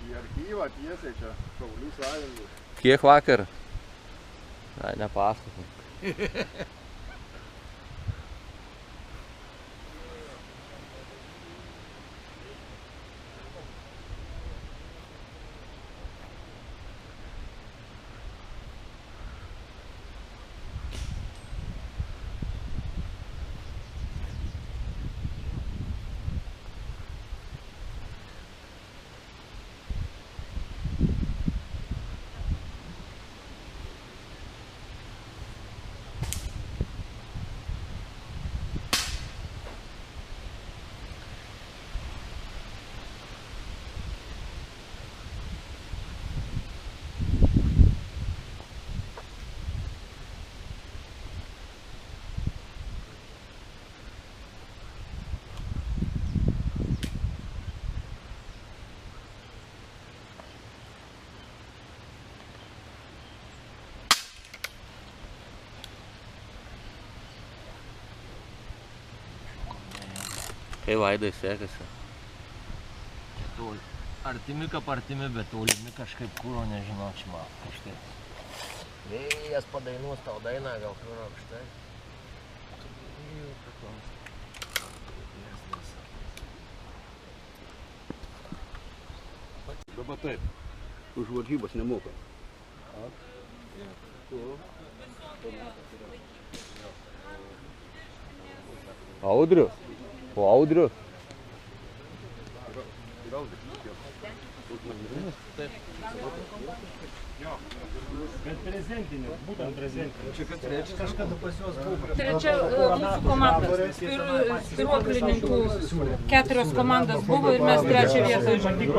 Į archyvą tiesiai čia, Šaulių sąjungų. Kiek vakar? Ai, nepasakau. Kai Vaidai sekasi? Artimi kaip artimi, bet tolimi kažkaip kūro nežinau, čia man kažkaip. Vėjas padainuos tau dainą, gal kūro štai. Dabar taip, už varžybas nemoka. Audrius? O Audrius? Bet prezentinių, būtent prezentinių. Čia kažkada pas juos buvo. Trečia mūsų komandos, spiruoklininkų 4 komandos buvo ir mes trečią vietą užėmėm.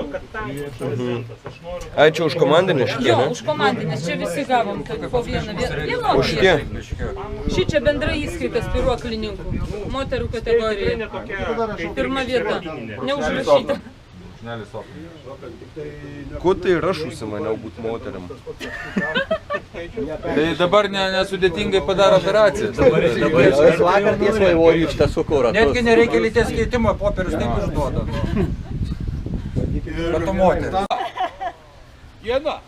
Ai, čia už komandinį šitie, Jo, ne? už komandinės, čia visi gavom po vieną vietą. O šitie? Šičia bendra įskaita spiruoklininkų, moterų kategorija. Pirma vieta, neužrašyta. Kuo tai rašusi maniau būt moteriam? Tai dabar nesudėtingai padaro operaciją. Jis vakar tiesmai buvo iš tiesų kūro. Netgi nereikia lyties keitimo, popierius taip išduoda. Bet tu moteris. Гена,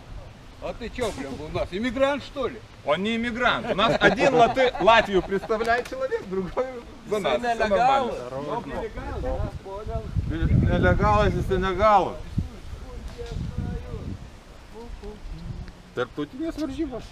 а ты чё, блин, у нас иммигрант, что ли? Он не иммигрант. У нас один Латвию представляет человек, другой за нас. Нелегал. Нелегал, если нелегал. Tarptautinės varžybos.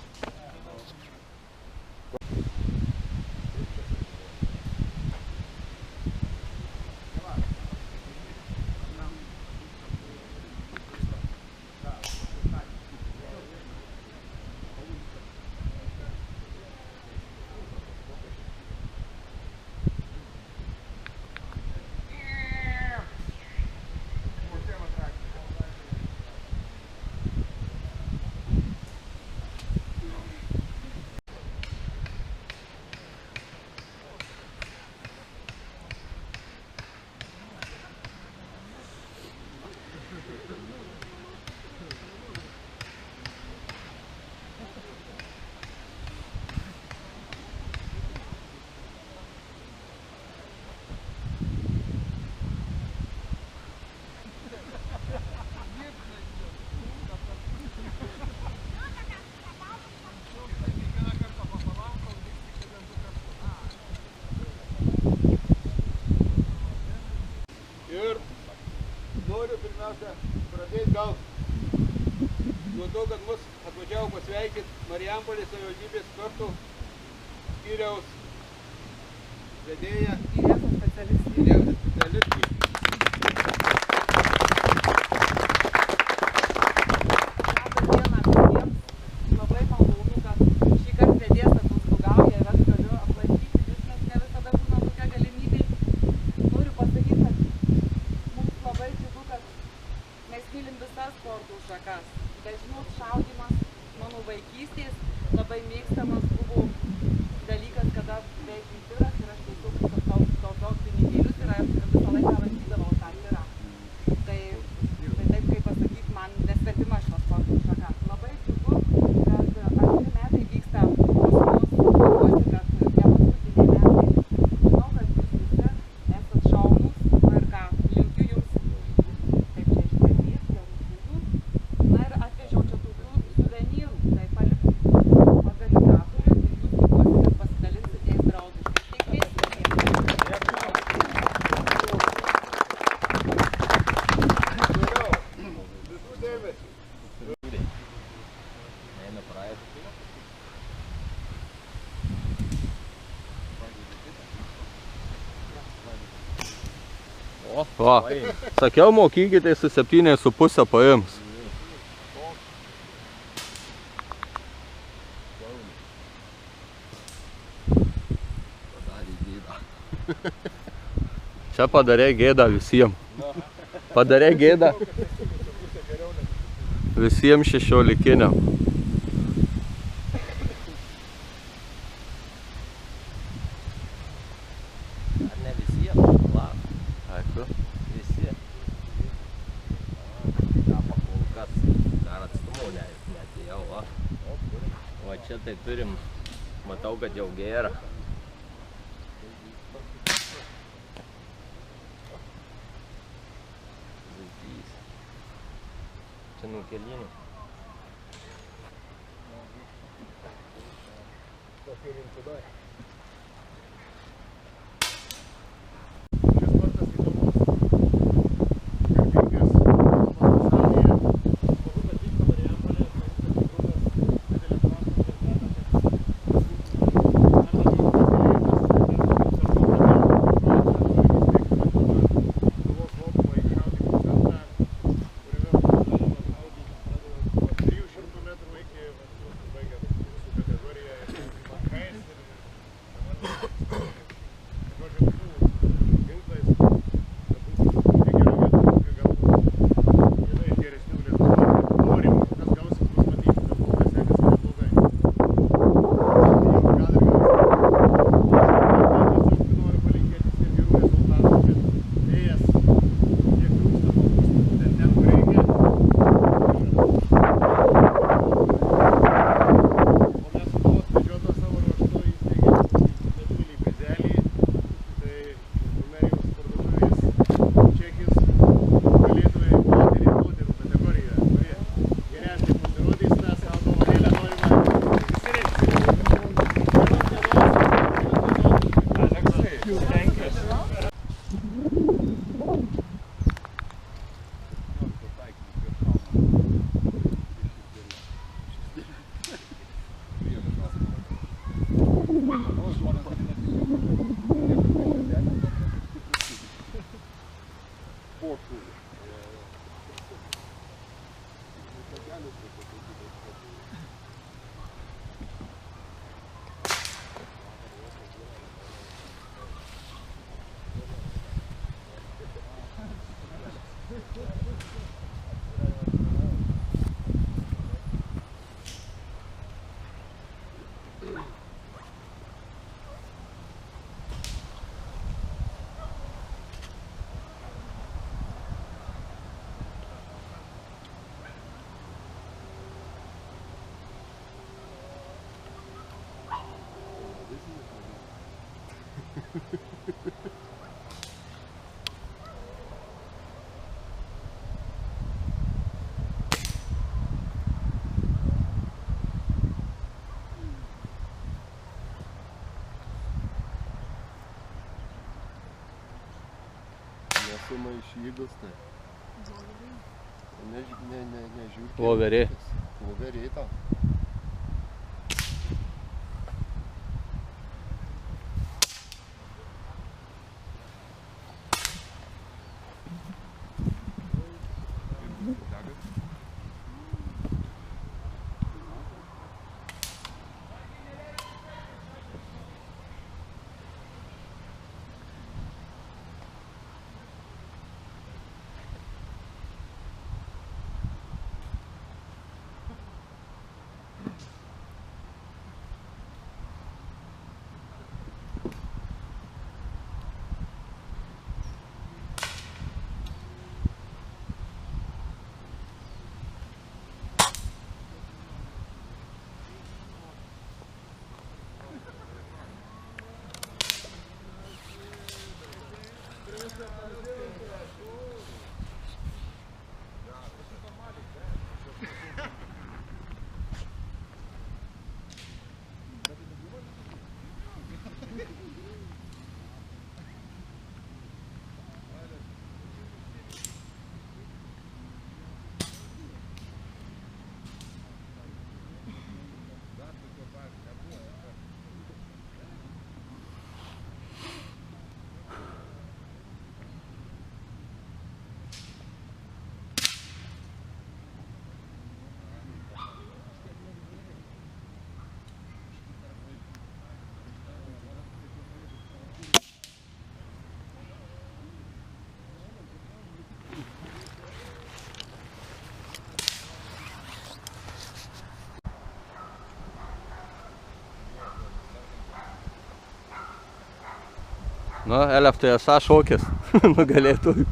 Ir noriu pirmiausia pradėti gal nuo to, kad mus atvažiavo pasveikinti Marijampolės savivaldybės sporto skyriaus vedėja Irena specialistė. Labai malonu, kad šį kartą vedėjas atostogauja ir aš galiu aplankyti jūs, nes ne visada būna tokia galimybė. Noriu pasakyti, kad mums labai džiugu, kad mes mylim visas sporto šakas. Bet žinot, šaudymas mano vaikystės labai mėgstamas buvo dalykas, kada vežė tiras ir aš tiesiog tokios pinigėlius ir visą laiką lankydavau tą tirą. Tai taip kaip pasakyti, man nesvetima šio sporto šaka. Labai džiugu, kad antri metai vyksta pas mus, tikiuosi, kad ne paskutiniai metai. Žinau, kad jūs visi esat šaunūs ir ką, linkiu jums taip čia ištvermės, gerų žinių Va, sakiau, mokykitės su 7,5 paims. Čia padarė gėdą visiems. Padarė gėdą visiems 16-iniam. Ar ne visiems? Va, Aišku. visi. Ką pakol kas dar atstumu neatėjau, va. O čia tai turim, matau, kad jau gėra. Čia nukelinių. Sumaišygus tai. Nežiūrėk. Voverė. Voverė tau. Nu, LFTSA šaukės nugalėtojų.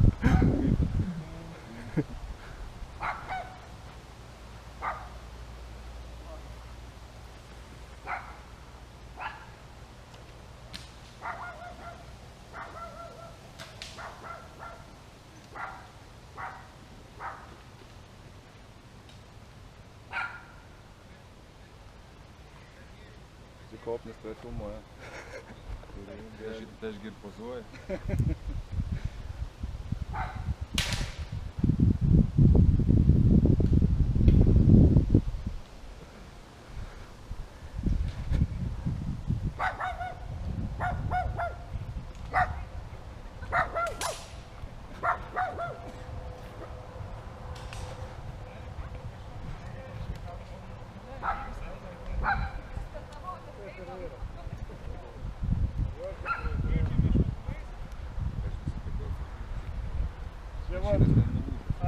Kopnis tave filmuoja. Tai aš ir pozuoju.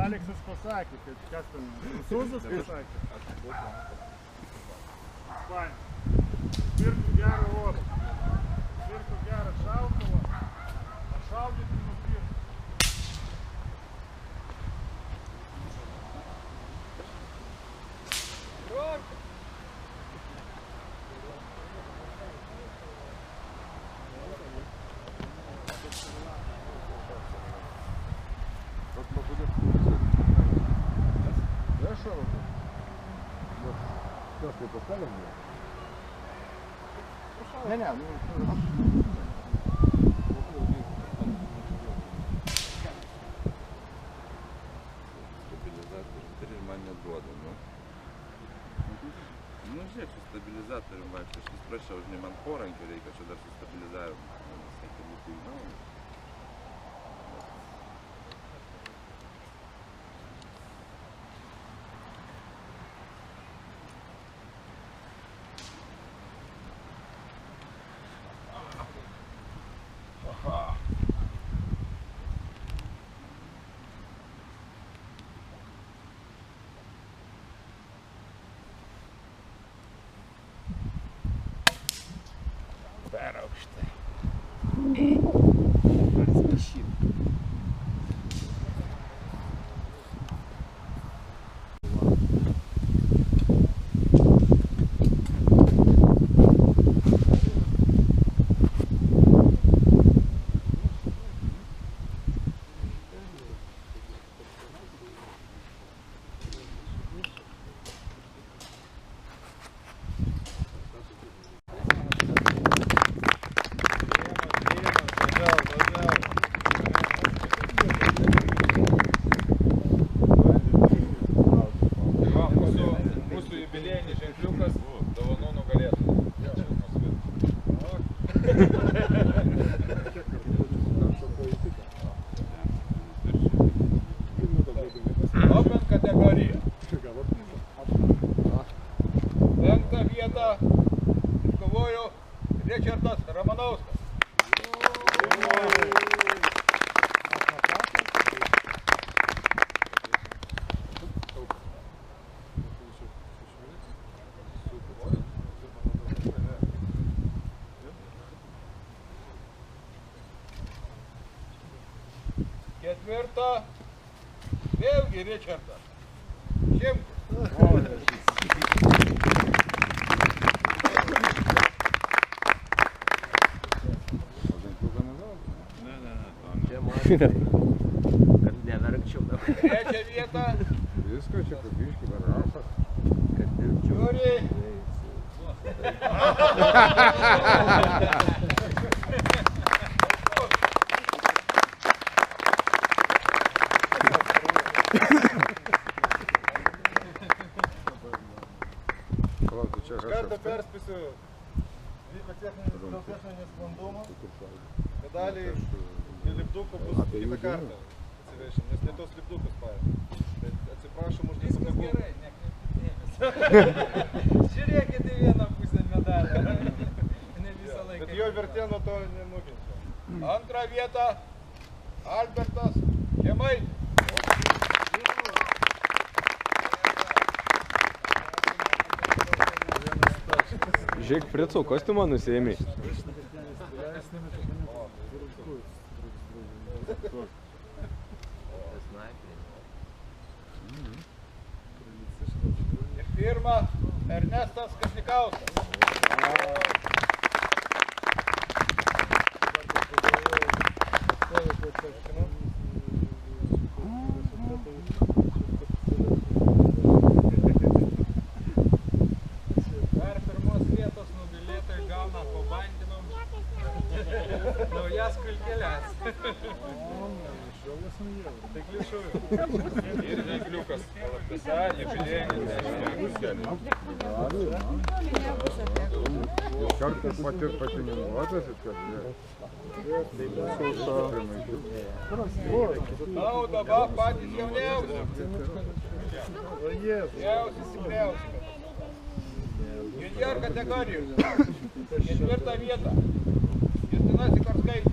Aleksas pasakė, kad kas ten Sūzas pasakė. Fain. Pirkų gerą orą. Pirkų gerą šautuvą. Šaudyti nuo pirkų. Nu, žiūrėk, su stabilizatorium vaikščiu, aš vis prašiau, žinai, man porankių reikia, čia dar su stabilizavimu. Sakė, būtų įmanoma. Per aukštai. Open kategorija. Penktą vietą iškovojo Ričardas Ramanauskas. Ketvirtą vėlgi Ričardas Šimkus. Kad neverkčiau. Trečią vietą Visko čia pabiškį barafas. Žiūri. Iš karto perspėsiu, vyko techninis sklandumas, pedaliai ir lipdukų bus kitą kartą atsivešim, nes ne tos lipdukus paėmė. Atsiprašom už viskas gerai, nekreiptės. Žiūrėkit į vieną pusę medalį. Ne visą laiką. Bet jo vertė nuo to nenuginčia. Antrą vietą Albertas Žemaitis. Žiūrėk, Frico kostiumą nusiėmė. Ir pirma, Ernestas Kasnikauskas. Dar pirmos vietos nugalėtojai gauna po bandymam naujas kulkeles. Tai klišuviu. Ir veikliukas. Kalapisa, jubilėjinis. Iš karto patininguotas ir kad Na, o dabar patys jauniausi. Jauniausi, stipriausi. Junior kategorijų. 4 vietą. Justina Sikorskaitė.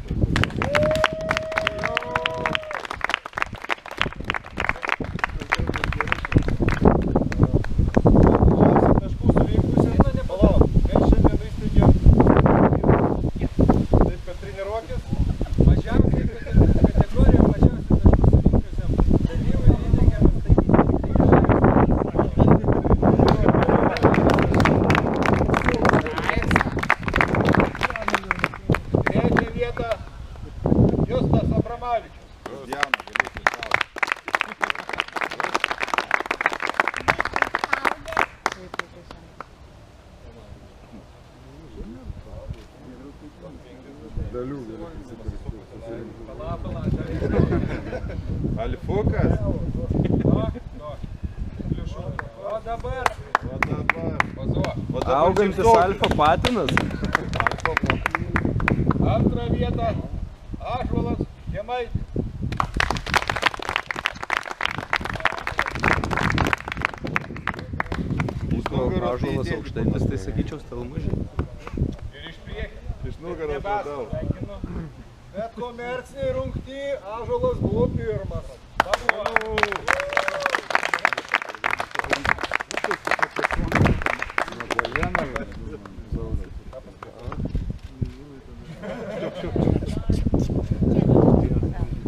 dalių Alfukas. O dabar Augantis alfa patinas. Antrą vietą Ąžuolas Žemaitis. Ąžuolas aukštaitis, tai sakyčiau stalmužį. Ir iš priekio. Iš nugaros labiau. Bet komerciniai rungty Ąžuolas buvo pirmas.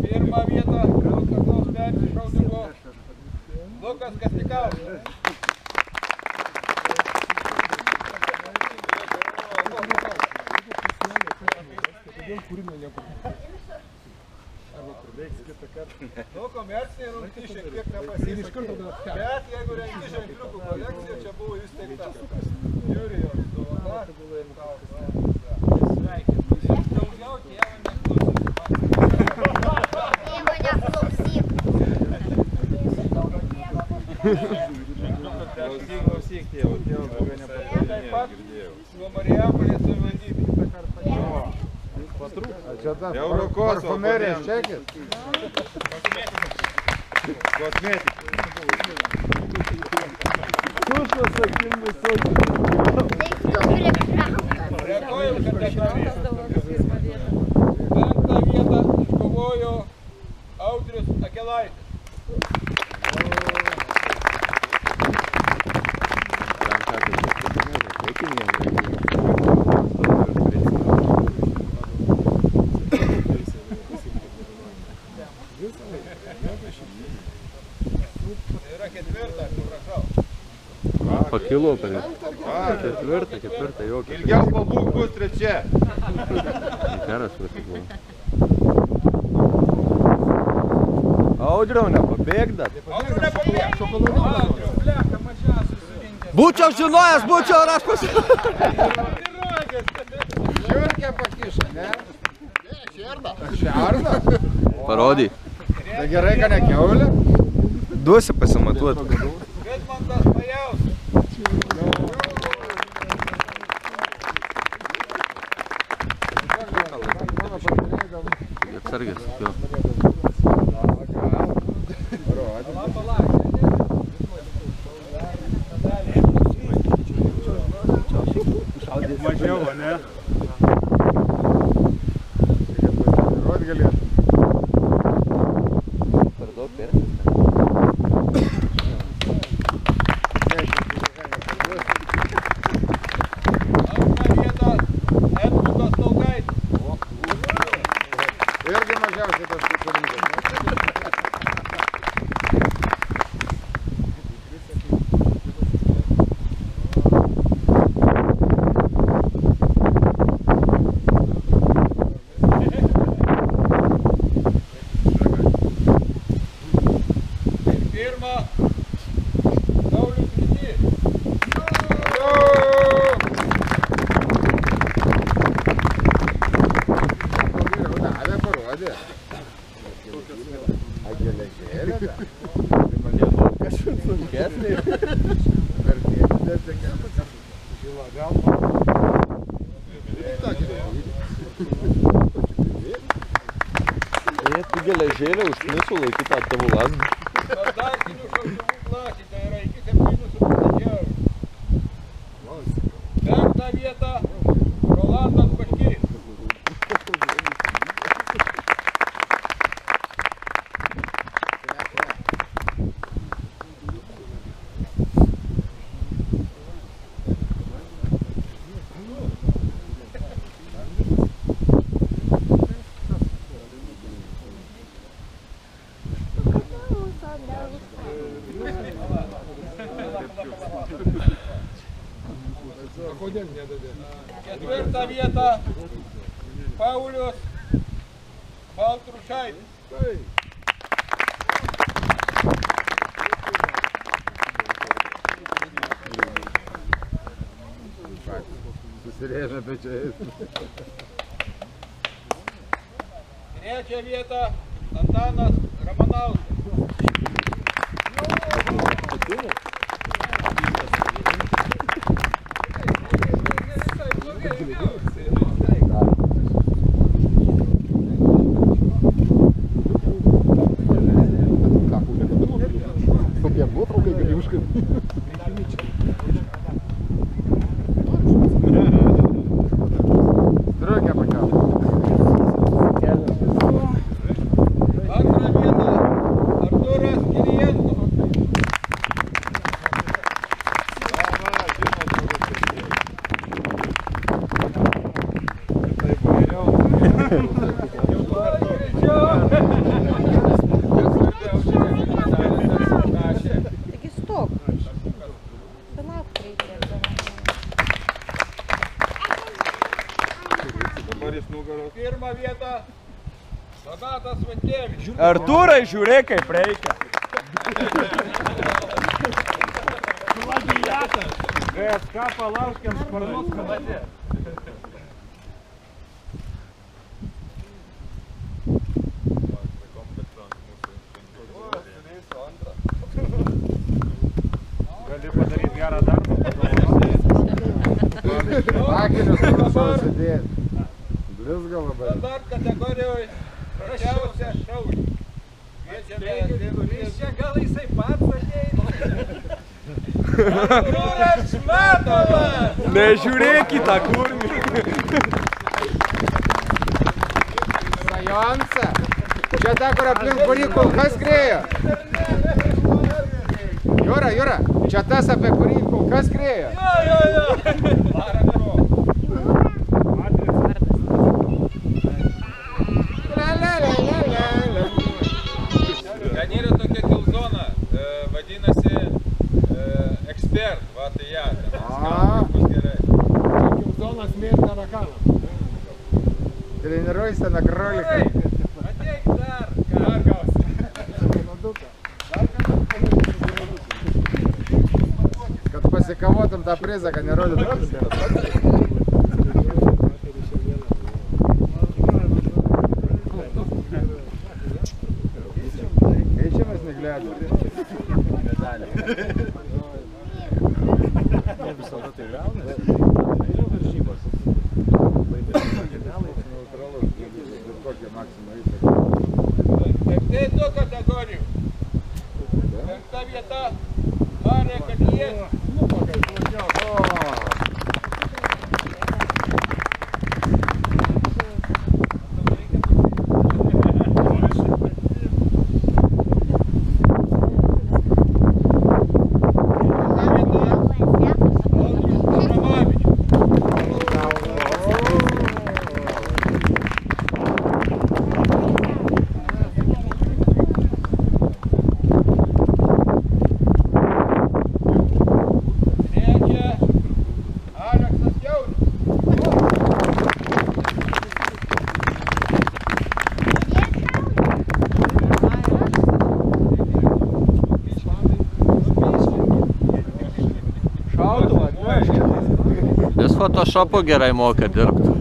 Pirmą vietą Kauskaklaus persi šaudimo Lukas Kasnikauskas. Nu, komerciniai rungty šiek tiek nepasisakė. Bet jeigu rengi ženkliukų kolekciją, čia buvo įsteigta Jurijos dovana. daugiau tėvo neklausyk. Tėvo neklausyk. Klausyk, tėvo daugiau nepatinėjo, girdėjau. Nuo Marijampolės savivaldybės. Čia ta Eurokoso parfumerijos čekis. Kosmetika. Tušas akim visokių. Rekoil kategorija. 5. vietą iškovojo Audrius Akelaitis. Yra 4, prašau. Pakilo per 4, jokio. Ilgiau pabūk bus 3. Geras visas buvo. Audriau, nepabėgdat. Audriu nepabėg. Audriu, blecha, mačią susirinkęs. Būčiau žinojęs, būčiau ir aš Žiūrkė pakišo, ne? Šerną? Parodyk. Tai gerai, kad ne kiaulė? Duosi pasimatuoti. Vidmantas Majauskas. Atsargės, jo. Mažiau, ne? Rod galėtų. Per daug persistė. Sunkesnė. Tu geležėlę užknisu laikyti tą tavo lasdą. Standartinių šautuvų klasė, tai yra iki 7,5 eurų. 5. vieta Rolandas Baškys. Ketvirta vieta Paulius Baltrušaitis. Susirėžė pečiais. Trečia vieta Antanas Ramanauskas. Kokie nuotraukai gali užkabinti. Striukę pakelti. Antra vieta Arturas Kirijenko. Taigi stop. Palauk reikia. Dabar jis nugaros. Pirma vieta Donatas Vankevičius. Artūrai, žiūrėk, kaip reikia. GSK palaukiam sparnus kaladė. Gali padaryti gerą darbą. Akinius prašau sėdėti. Blizga labai. Standart kategorijoje prašiausia šaulį. Kuris čia gal jisai pats ateina? Artūras Šmetovas! Nežiūrėk į tą kūrinį. Sajonsa. Čia ta, kur aplink kurį kulka skriejo. Jūra, čia tas, apie kurį kulka skriejo. Jo. Arantro. Ten yra tokia kilzona, vadinasi ekspert, va tai ją, bus gerai. Kilzonas mėrta rakaną. Treniruojasi na kroliką. Ateik dar, ką gausi. Kad pasikavotum tą prizą, kad nerodytum. Keičiamės neglėdų. Ne visada tai gaunasi. Yra varžybos. Neutralus, bet kokie maksimai įtakai. Tai du kategorijų. 5. vieta Marė Kadijas. Jis Photoshopu gerai moka dirbti.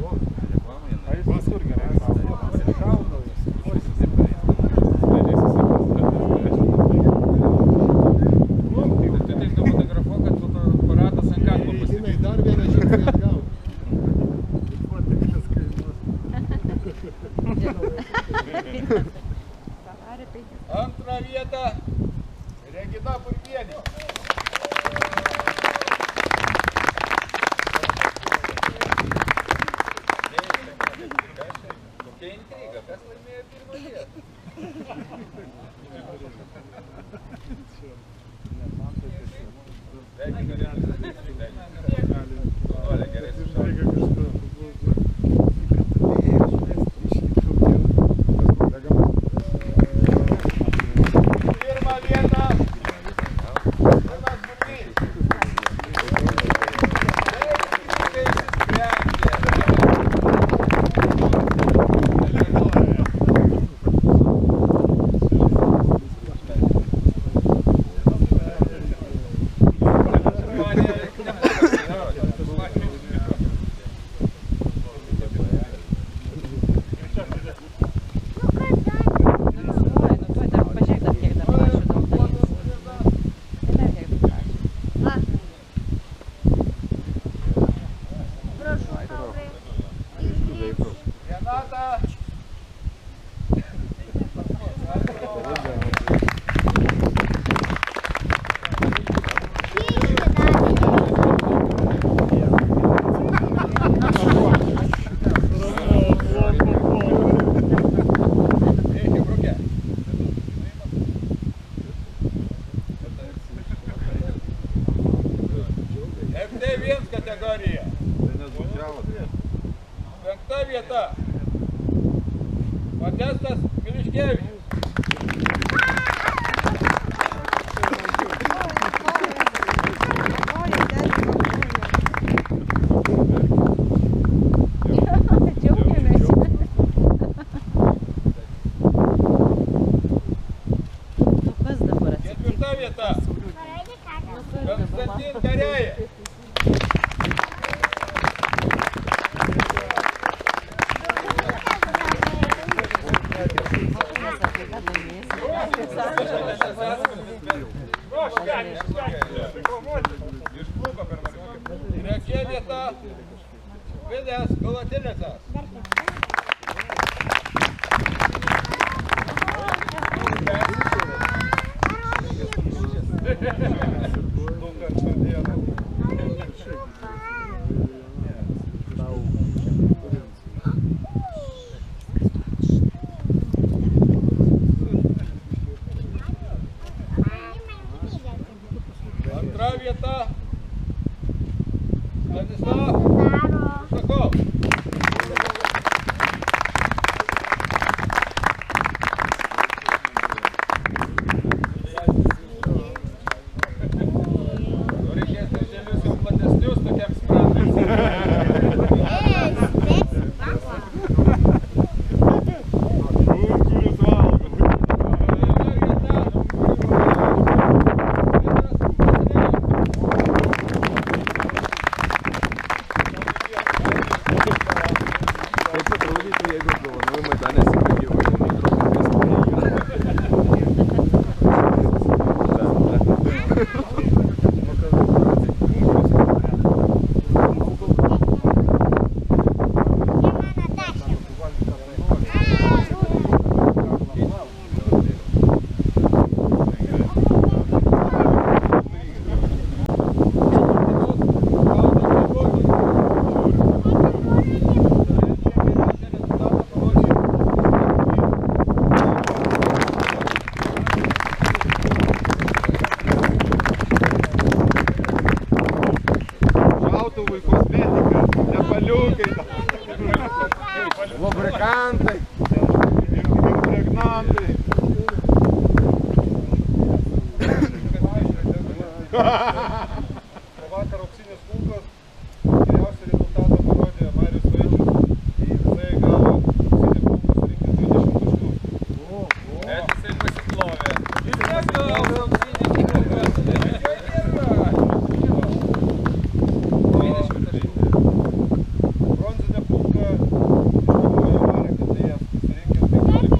Pirmą vietą. Jonas Burmys. Renata. FD1 kategorija. Penkta vieta. Modestas Miliškevičius. Ketvirta vieta. Konstantin Garėja. Trečia vieta. Vidas Galatinicas. Antra vieta. Stanislav Štakov. Reikės didelius jau platesnius tokiams sprendams. Lubrikantai. Impregnantai. Vakar auksinis kulkas. Geriausią rezultatą parodė Marius Vaičius. Jisai gavo auksinį kulką surinkti 20 taškų. Net jisai pasiplovė. Jis gavo auksinį kulką. Bronzinę kulką iškovojo Marek Andrėjas, surinkęs 15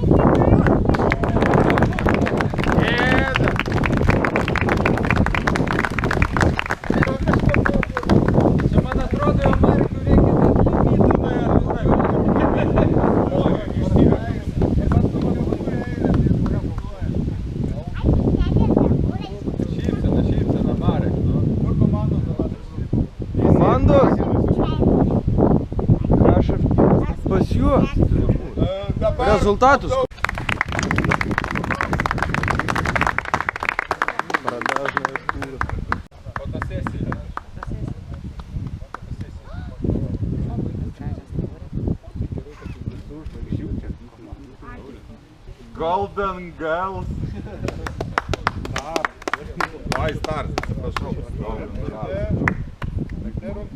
Čia man atrodo, jau Markui reikia net limitų Šypsena, Marek. Kur komandos dabar? Komandos? Rašo pas juos. Rezultatus. Fotosesija. Golden Girls. Ai, Stars, atsiprašau.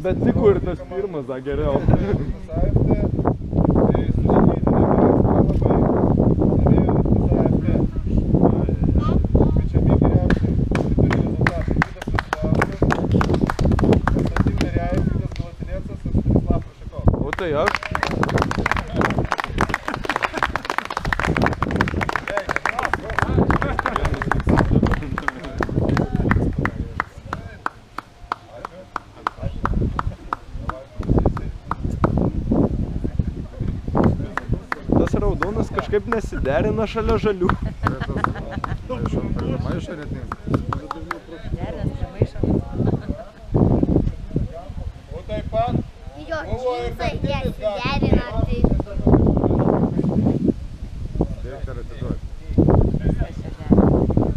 Bet tiko ir tas pirmas, da geriau. O tai aš. Tas raudonas kažkaip nesiderina šalia žalių. Maišo net neįs. Derės prie maišo. O taip pat Jo buvo ir džinsai naktinis nesiderina, tai Direktorą atiduoti.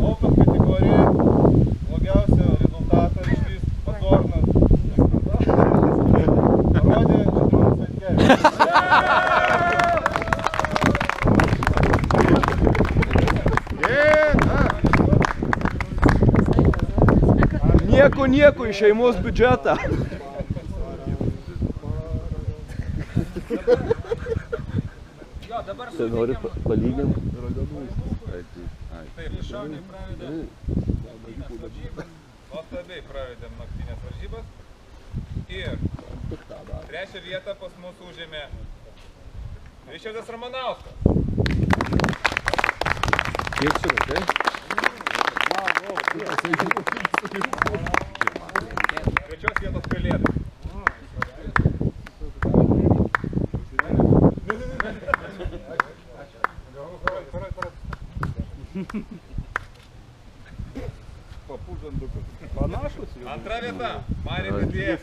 Open kategorija, blogiausio rezultato išvis Padornas. Parodė Žydrūnas Vaitkevičius. Nieko į šeimos biudžetą. Jo, dabar Tai nori palyginti? Taip, šauniai pravedėm naktinės varžybas. Nuostabiai pravedėm naktinės varžybas. Ir trečią vietą pas mus užėmė Ričardas Ramanauskas. Kiek surinkai? Trečios vietos pelėda. Panašus jau. Antra vieta Marija Kadėjas.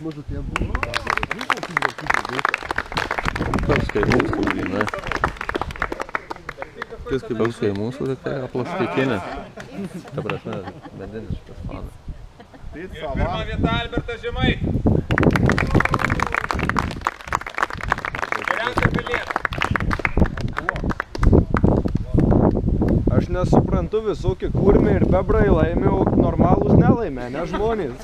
Tas kai mūsų, žinai. Tas kai mūsų, tai yra plastikinė. Ta prasme, mediniškas fanas. Ir pirma vieta Albertas Žemaitis. Geriausia pelėda. Aš nesuprantu, visokie kurmiai ir bebrai laimė, o normalūs nelaimė, ne žmonės.